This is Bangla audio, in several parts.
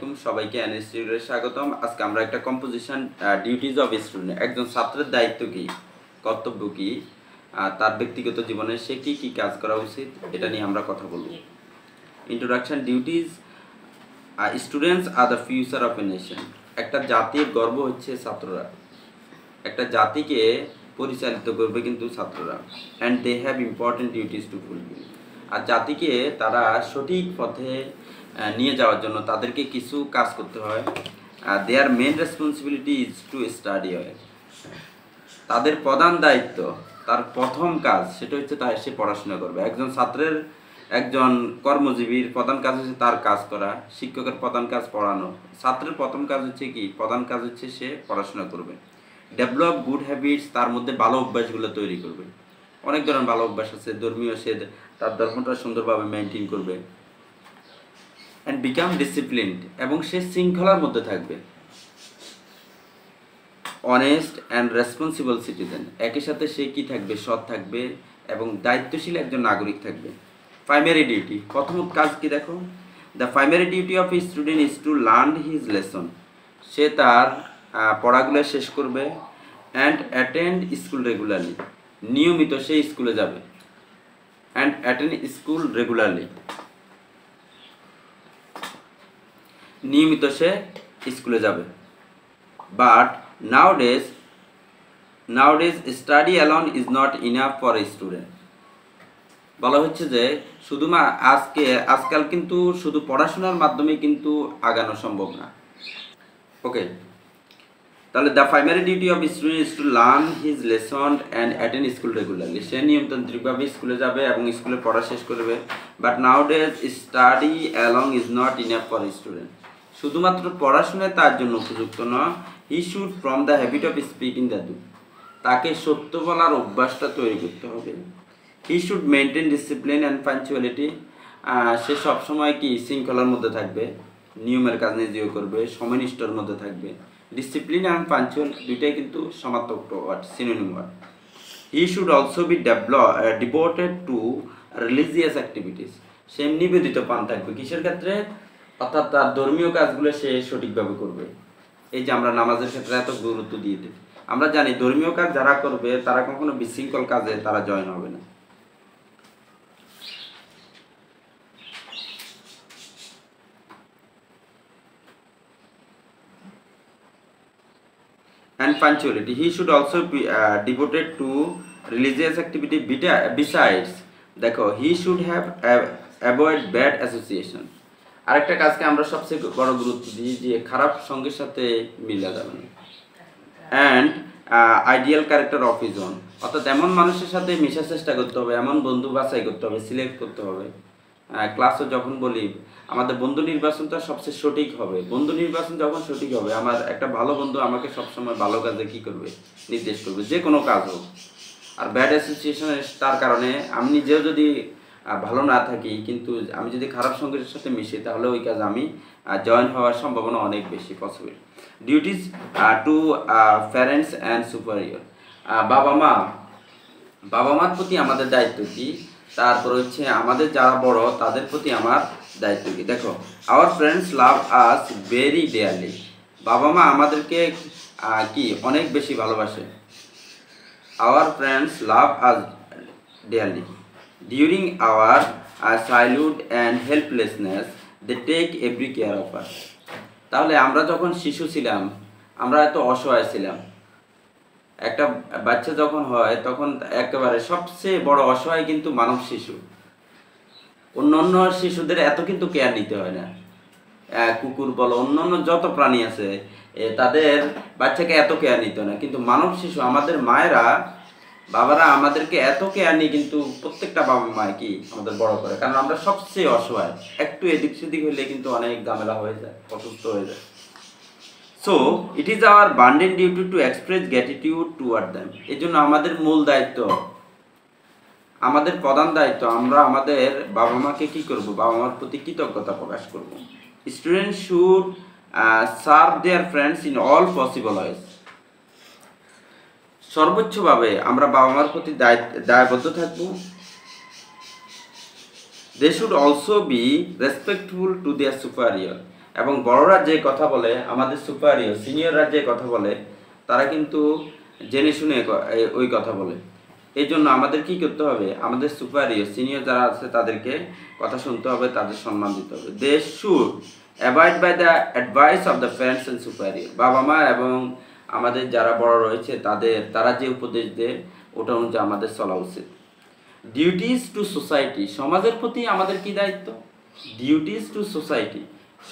আলাইকুম, সবাইকে এনএসটিউরে স্বাগতম। আজকে আমরা একটা কম্পোজিশন ডিউটিজ অফ স্টুডেন্ট, একজন ছাত্রের দায়িত্ব কি, কর্তব্য কি, তার ব্যক্তিগত জীবনে সে কি কি কাজ করা উচিত, এটা নিয়ে আমরা কথা বলব। Introduction. Duties. Students are the future of a nation. একটা জাতির গর্ব হচ্ছে ছাত্ররা, একটা জাতিকে পরিচালিত করবে কিন্তু ছাত্ররা। And they have important duties to fulfil. আর জাতিকে তারা সঠিক পথে নিয়ে যাওয়ার জন্য তাদেরকে কিছু কাজ করতে হয়। Their main responsibility is to study হয়। তাদের প্রধান দায়িত্ব, তার প্রথম কাজ সেটা হচ্ছে সে পড়াশোনা করবে। একজন ছাত্রের, একজন কর্মজীবীর প্রধান কাজ হচ্ছে তার কাজ করা, শিক্ষকের প্রধান কাজ পড়ানো। ছাত্রের প্রথম কাজ হচ্ছে কি, প্রধান কাজ হচ্ছে সে পড়াশোনা করবে। ডেভেলপ গুড হ্যাবিটস, তার মধ্যে ভালো অভ্যাসগুলো তৈরি করবে। অনেক ধরনের ভালো অভ্যাস আছে, ধর্মীয়, সে তার ধর্মটা সুন্দরভাবে মেনটেন করবে। অ্যান্ড বিকাম ডিসিপ্লিনড, এবং সে শৃঙ্খলার মধ্যে থাকবে। অনেস্ট অ্যান্ড রেসপন্সিবল সিটিজেন, একই সাথে সে কি থাকবে, সৎ থাকবে এবং দায়িত্বশীল একজন নাগরিক থাকবে। প্রাইমারি ডিউটি, প্রথম কাজ কি দেখো, the primary duty of a student is to learn his lesson. সে তার পড়াগুলো শেষ করবে। অ্যান্ড অ্যাটেন্ড স্কুল রেগুলারলি, নিয়মিত সে স্কুলে যাবে। অ্যান্ড অ্যাটেন্ড স্কুল রেগুলারলি, নিয়মিত সে স্কুলে যাবে। But nowadays study alone is not enough for a student. বলা হচ্ছে যে আজকাল কিন্তু শুধু পড়াশোনার মাধ্যমে কিন্তু আগানো সম্ভব না। ওকে, তাহলে the primary duty of student is to learn his lesson and attend school regularly. সে নিয়মতান্ত্রিকভাবে স্কুলে যাবে এবং স্কুলে পড়া শেষ করবে। But nowadays study along is not enough for student. শুধুমাত্র পড়াশোনায় তার জন্য উপযুক্ত নয়। He should from the habit of speaking the truth, তাকে সত্য বলার অভ্যাসটা তৈরি করতে হবে। He should maintain discipline and punctuality, সে সবসময় কি শৃঙ্খলার মধ্যে থাকবে, নিয়মের কাজ নিজেও করবে, সময়নিষ্ঠর মধ্যে থাকবে। ডিসিপ্লিন অ্যান্ড পাঞ্চুয়াল দুইটাই কিন্তু সমার্থক word, synonym word. He should also be devoted to religious activities, সে নিবেদিত পান থাকবে কিসের ক্ষেত্রে, অর্থাৎ তার ধর্মীয় কাজগুলো সে সঠিকভাবে করবে। এই যে আমরা নামাজের ক্ষেত্রে এত গুরুত্ব দিয়ে দিই, আমরা জানি ধর্মীয় কাজ যারা করবে তারা কখনো বিশৃঙ্খল কাজে তারা জয়েন হবে না। And punctuality, he should also be devoted to religious activity. Besides, দেখো, he should have avoid bad association। আরেকটা কাজকে আমরা সবচেয়ে বড় গুরুত্ব দিই যে খারাপ সঙ্গের সাথে মিলা যাবে না। And ideal character of his own, অর্থাৎ এমন মানুষের সাথে মেশার চেষ্টা করতে হবে, এমন বন্ধু বাছাই করতে হবে, সিলেক্ট করতে হবে। ক্লাসে যখন বলি আমাদের বন্ধু নির্বাচনটা সবচেয়ে সঠিক হবে। বন্ধু নির্বাচন যখন সঠিক হবে, আমার একটা ভালো বন্ধু আমাকে সবসময় ভালো কাজে কী করবে, নির্দেশ করবে, যে কোনো কাজ হোক। আর ব্যাড অ্যাসোসিয়েশনের তার কারণে আমি নিজেও যদি ভালো না থাকি, কিন্তু আমি যদি খারাপ সঙ্গীর সাথে মিশি, তাহলে ওই কাজ আমি জয়েন হওয়ার সম্ভাবনা অনেক বেশি possible. Duties to parents and superior, বাবা মার প্রতি আমাদের দায়িত্ব কি, তারপর হচ্ছে আমাদের যারা বড় তাদের প্রতি আমার দায়িত্ব কি। দেখো, our friends love us very dearly, বাবা মা আমাদেরকে কি অনেক বেশি ভালোবাসে। Our friends love us dearly during our childhood and helplessness they take every care of us. তাহলে আমরা যখন শিশু ছিলাম, আমরা এত অসহায় ছিলাম। একটা বাচ্চা যখন হয় তখন একেবারে সবচেয়ে বড় অসহায় কিন্তু মানব শিশু। অন্যান্য শিশুদের এত কিন্তু কেয়ার নিতে হয় না। কুকুর বলো, অন্যান্য যত প্রাণী আছে তাদের বাচ্চাকে এত কেয়ার নিতে হয় না, কিন্তু মানব শিশু, আমাদের মায়েরা, বাবারা আমাদেরকে এত কেয়ার নিয়ে কিন্তু প্রত্যেকটা বাবা মায় কি আমাদের বড় করে, কারণ আমরা সবচেয়ে অসহায়। একটু এদিক সেদিক হইলে কিন্তু অনেক ঝামেলা হয়ে যায়, অসুস্থ হয়ে যায়। So it is our bounden duty to express gratitude toward them. এই জন্য আমাদের মূল দায়িত্ব, আমাদের প্রধান দায়িত্ব, আমরা আমাদের বাবা মাকে কী করব, বাবা মার প্রতি কৃতজ্ঞতা প্রকাশ করব। Student should serve their friends in all possible ways. সর্বোচ্চভাবে আমরা বাবা মার প্রতি দায়বদ্ধ থাকব। They should also be respectful to their superior, এবং বড়রা যে কথা বলে, আমাদের সুপারিয়র সিনিয়ররা যে কথা বলে, তারা কিন্তু জেনে শুনে ওই কথা বলে। এই জন্য আমাদের কি করতে হবে, আমাদের সুপারিয়র সিনিয়র যারা আছে তাদেরকে কথা শুনতে হবে, তাদের সম্মান দিতে হবে। They should avoid by the advice of the friends and superior. বাবা মা এবং আমাদের যারা বড় রয়েছে তারা যে উপদেশ দেয় ওটা অনুযায়ী আমাদের চলা উচিত। ডিউটিস টু সোসাইটি, সমাজের প্রতি আমাদের কি দায়িত্ব? ডিউটিস টু সোসাইটি,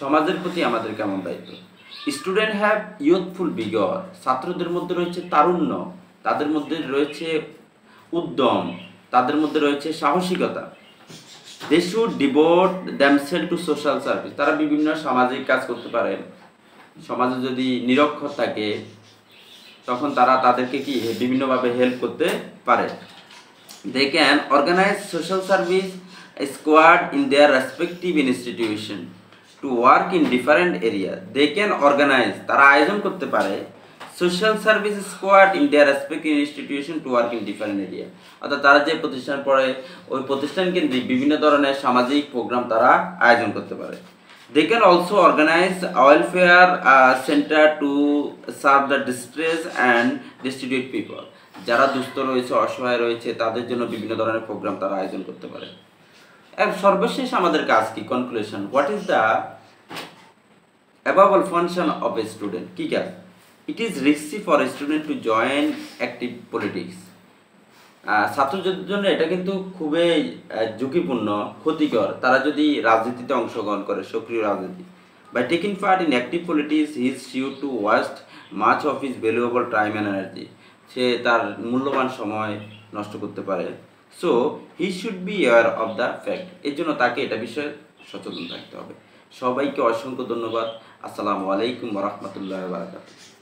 সমাজের প্রতি আমাদের কেমন দায়িত্ব? স্টুডেন্ট হ্যাভ ইউথফুল বিগর, ছাত্রদের মধ্যে রয়েছে তারুণ্য, তাদের মধ্যে রয়েছে উদ্যম, তাদের মধ্যে রয়েছে সাহসিকতা। They should devote themselves to social service, তারা বিভিন্ন সামাজিক কাজ করতে পারে। সমাজে যদি নিরক্ষর থাকে তখন তারা তাদেরকে কি বিভিন্নভাবে হেল্প করতে পারে। They can organize social service squad in their respective institution to work in different area. They can organize, তারা আয়োজন করতে পারে social service squad in their respective institution to work in different area. অর্থাৎ তারা যে প্রতিষ্ঠান পড়ে ওই প্রতিষ্ঠান কেন্দ্রিক বিভিন্ন ধরনের সামাজিক প্রোগ্রাম তারা আয়োজন করতে পারে। They can also organize a welfare center to serve the distressed and destitute people. যারা দুস্থ রয়েছে, অসহায় রয়েছে, তাদের জন্য বিভিন্ন ধরনের প্রোগ্রাম তারা আয়োজন করতে পারে। সর্বশেষ আমাদের কাজ কি? Conclusion, what is the above function of a student? কি কাজ? It is risky for a student to join active politics. ছাত্রদের জন্য এটা কিন্তু খুবই ঝুঁকিপূর্ণ, ক্ষতিকর, তারা যদি রাজনীতিতে অংশগ্রহণ করে, সক্রিয় রাজনীতি। By taking part in active politics he is sure to waste much of his valuable time and energy. সে তার মূল্যবান সময় নষ্ট করতে পারে। So he should be aware of the fact, এর জন্য তাকে এটা বিষয়ে সচেতন থাকতে হবে। সবাইকে অসংখ্য ধন্যবাদ। আসসালামু আলাইকুম ওয়া রাহমাতুল্লাহি ওয়া বারাকাতুহু।